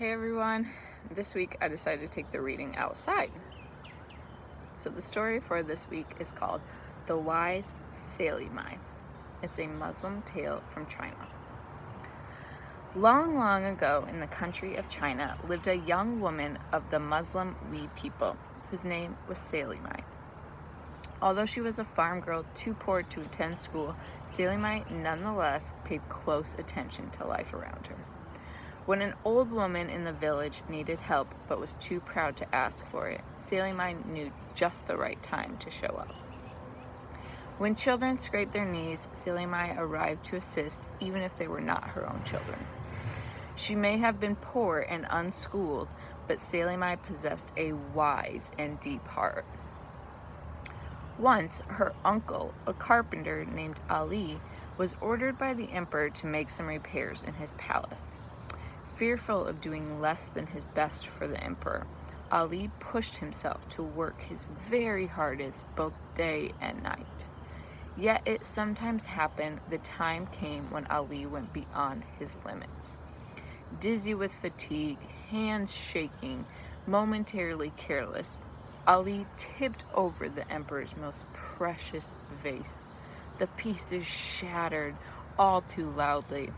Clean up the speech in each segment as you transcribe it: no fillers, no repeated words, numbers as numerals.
Hey everyone, this week I decided to take the reading outside. So the story for this week is called The Wise Sailimai. It's a Muslim tale from China. Long, long ago in the country of China lived a young woman of the Muslim Hui people whose name was Sailimai. Although she was a farm girl too poor to attend school, Sailimai nonetheless paid close attention to life around her. When an old woman in the village needed help but was too proud to ask for it, Sailimai knew just the right time to show up. When children scraped their knees, Sailimai arrived to assist even if they were not her own children. She may have been poor and unschooled, but Sailimai possessed a wise and deep heart. Once, her uncle, a carpenter named Ali, was ordered by the emperor to make some repairs in his palace. Fearful of doing less than his best for the emperor, Ali pushed himself to work his very hardest both day and night. Yet it sometimes happened the time came when Ali went beyond his limits. Dizzy with fatigue, hands shaking, momentarily careless, Ali tipped over the emperor's most precious vase. The pieces shattered all too loudly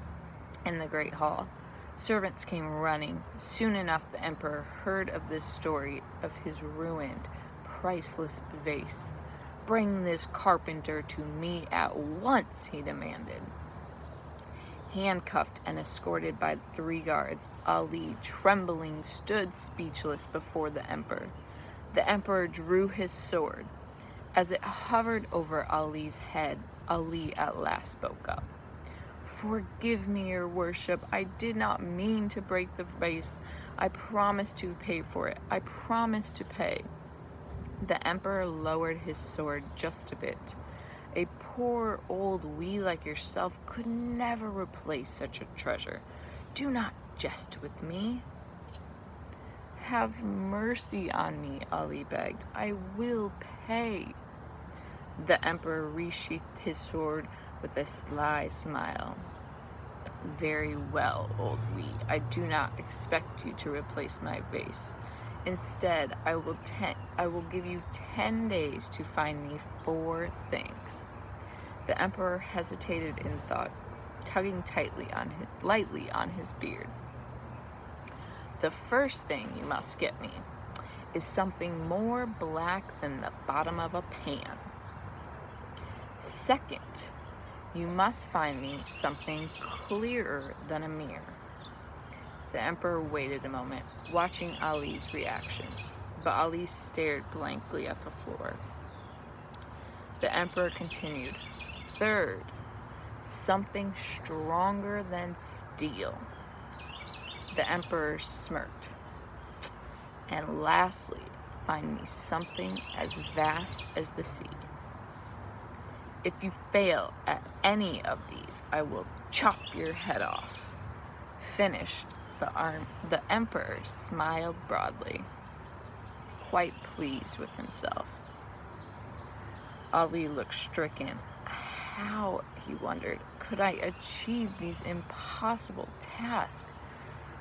in the great hall. Servants came running. Soon enough, the emperor heard of this story of his ruined, priceless vase. "Bring this carpenter to me at once," he demanded. Handcuffed and escorted by 3 guards, Ali, trembling, stood speechless before the emperor. The emperor drew his sword. As it hovered over Ali's head, Ali at last spoke up. "Forgive me, your worship. I did not mean to break the vase. I promise to pay for it. I promise to pay." The emperor lowered his sword just a bit. "A poor old Hui like yourself could never replace such a treasure. Do not jest with me." "Have mercy on me," Ali begged. "I will pay." The emperor resheathed his sword with a sly smile. "Very well, old Hui. I do not expect you to replace my vase. Instead, I will give you 10 days to find me 4 things. The emperor hesitated in thought, tugging lightly on his beard. "The first thing you must get me is something more black than the bottom of a pan. Second, you must find me something clearer than a mirror." The emperor waited a moment, watching Ali's reactions, but Ali stared blankly at the floor. The emperor continued, "Third, something stronger than steel." The emperor smirked. "And lastly, find me something as vast as the sea. If you fail at any of these, I will chop your head off." Finished, the emperor smiled broadly, quite pleased with himself. Ali looked stricken. How, he wondered, could I achieve these impossible tasks?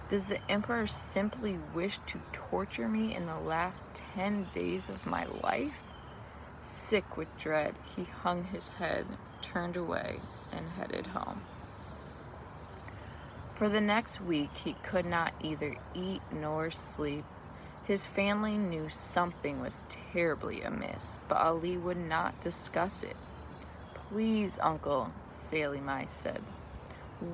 Does the emperor simply wish to torture me in the last 10 days of my life? Sick with dread, he hung his head, turned away, and headed home. For the next week, he could not either eat nor sleep. His family knew something was terribly amiss, but Ali would not discuss it. "Please, uncle," Sailimai said.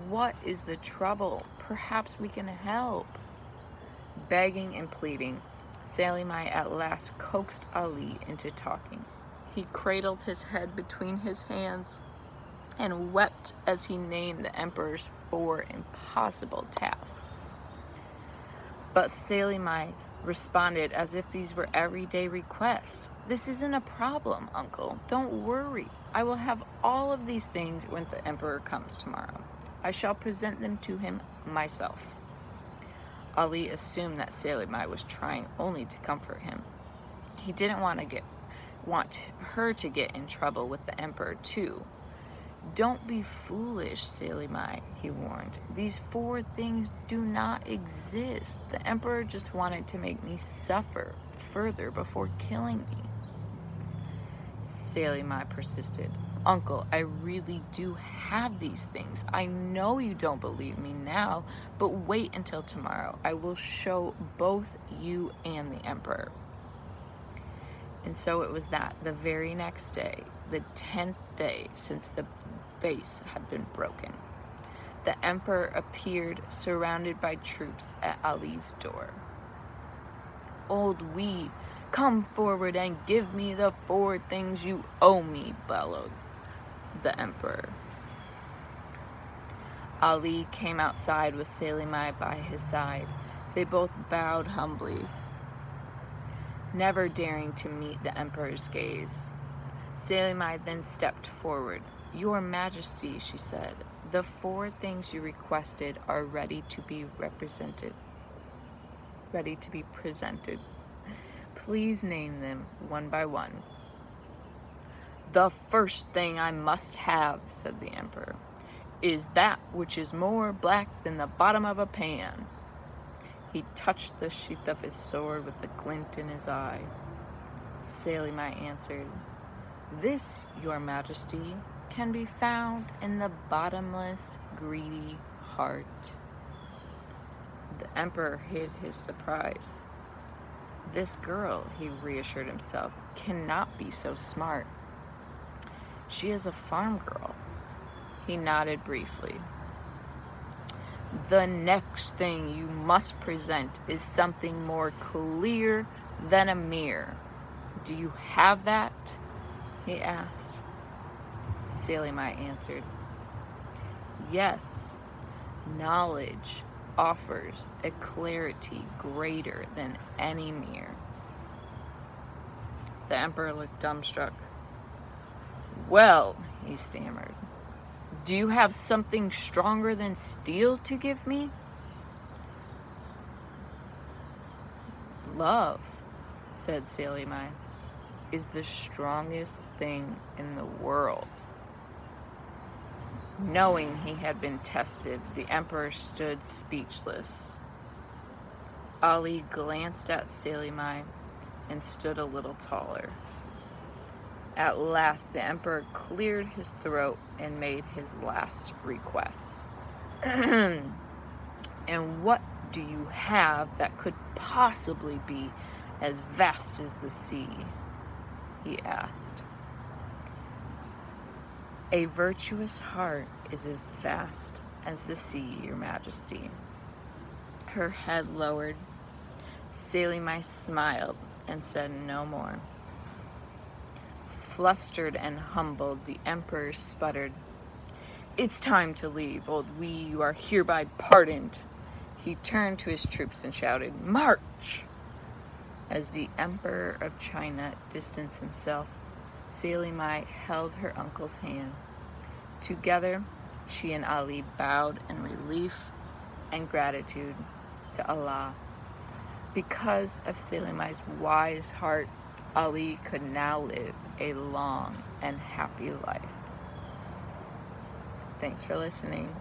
"What is the trouble? Perhaps we can help." Begging and pleading, Sailimai at last coaxed Ali into talking. He cradled his head between his hands and wept as he named the emperor's 4 impossible tasks. But Sailimai responded as if these were everyday requests. "This isn't a problem, uncle. Don't worry. I will have all of these things when the emperor comes tomorrow. I shall present them to him myself." Ali assumed that Sailimai was trying only to comfort him. He didn't want her to get in trouble with the emperor too. Don't be foolish, Sailimai, he warned. These 4 things do not exist. The emperor just wanted to make me suffer further before killing me. Sailimai persisted. Uncle, I really do have these things. I know you don't believe me now, but wait until tomorrow. I will show both you and the emperor. And so it was that the very next day, the 10th day since the vase had been broken, the emperor appeared surrounded by troops at Ali's door. Old Wee, come forward and give me the 4 things you owe me, bellowed the emperor. Ali came outside with Sailimai by his side. They both bowed humbly, never daring to meet the emperor's gaze. Sailimai then stepped forward. Your Majesty, she said, the 4 things you requested are ready to be presented. Please name them one by one. The first thing I must have, said the emperor, is that which is more black than the bottom of a pan. He touched the sheath of his sword with a glint in his eye. Sailimai answered, This, Your Majesty, can be found in the bottomless, greedy heart. The emperor hid his surprise. This girl, he reassured himself, cannot be so smart. She is a farm girl. He nodded briefly. The next thing you must present is something more clear than a mirror. Do you have that? He asked. Sailimai answered, Yes, knowledge offers a clarity greater than any mirror. The emperor looked dumbstruck. Well, he stammered, do you have something stronger than steel to give me? Love, said Sailimai, is the strongest thing in the world. Knowing he had been tested, the emperor stood speechless. Ali glanced at Sailimai and stood a little taller. At last, the emperor cleared his throat and made his last request. And what do you have that could possibly be as vast as the sea? He asked. A virtuous heart is as vast as the sea, Your Majesty. Her head lowered. Sailimai smiled and said no more. Flustered and humbled, the emperor sputtered, It's time to leave, old Wee. You are hereby pardoned. He turned to his troops and shouted, March! As the emperor of China distanced himself, Sailimai held her uncle's hand. Together, she and Ali bowed in relief and gratitude to Allah. Because of Sailimai's wise heart, Ali could now live a long and happy life. Thanks for listening.